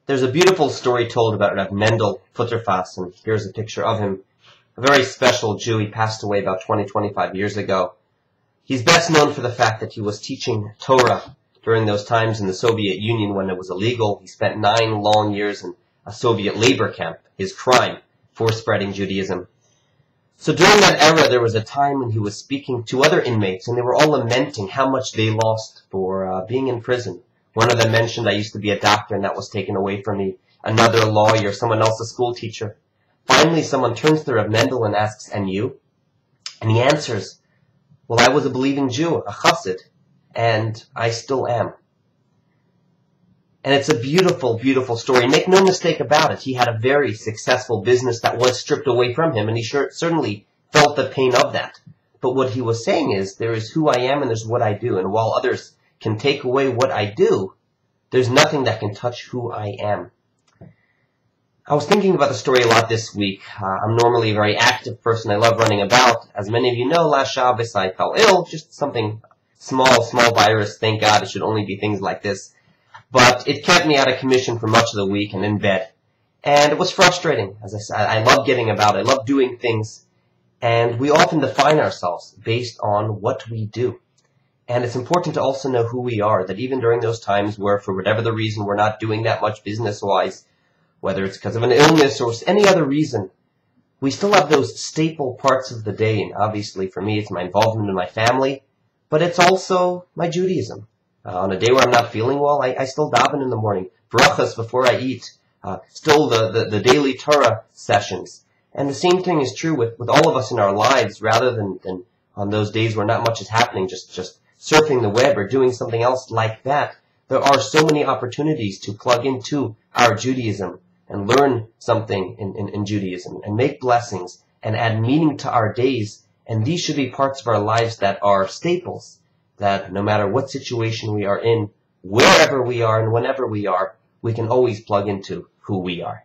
There's a beautiful story told about Rav Mendel Futterfass, and here's a picture of him. A very special Jew. He passed away about 25 years ago. He's best known for the fact that he was teaching Torah during those times in the Soviet Union when it was illegal. He spent 9 long years in a Soviet labor camp, his crime for spreading Judaism. So during that era, there was a time when he was speaking to other inmates, and they were all lamenting how much they lost for being in prison. One of them mentioned, I used to be a doctor and that was taken away from me. Another, a lawyer, someone else, a school teacher. Finally, someone turns to Rav Mendel and asks, and you? And he answers, well, I was a believing Jew, a chassid, and I still am. And it's a beautiful, beautiful story. Make no mistake about it. He had a very successful business that was stripped away from him, and he certainly felt the pain of that. But what he was saying is, there is who I am and there's what I do. And while others can take away what I do, there's nothing that can touch who I am. I was thinking about the story a lot this week. I'm normally a very active person. I love running about. As many of you know, last Shabbos I fell ill. Just something small virus. Thank God it should only be things like this. But it kept me out of commission for much of the week and in bed. And it was frustrating. As I said, I love getting about. I love doing things. And we often define ourselves based on what we do. And it's important to also know who we are, that even during those times where, for whatever the reason, we're not doing that much business-wise, whether it's because of an illness or any other reason, we still have those staple parts of the day. And obviously, for me, it's my involvement in my family, but it's also my Judaism. On a day where I'm not feeling well, I still daven in the morning, brachas before I eat, still the daily Torah sessions. And the same thing is true with all of us in our lives, rather than on those days where not much is happening, just surfing the web or doing something else like that. There are so many opportunities to plug into our Judaism and learn something in Judaism and make blessings and add meaning to our days. And these should be parts of our lives that are staples, that no matter what situation we are in, wherever we are and whenever we are, we can always plug into who we are.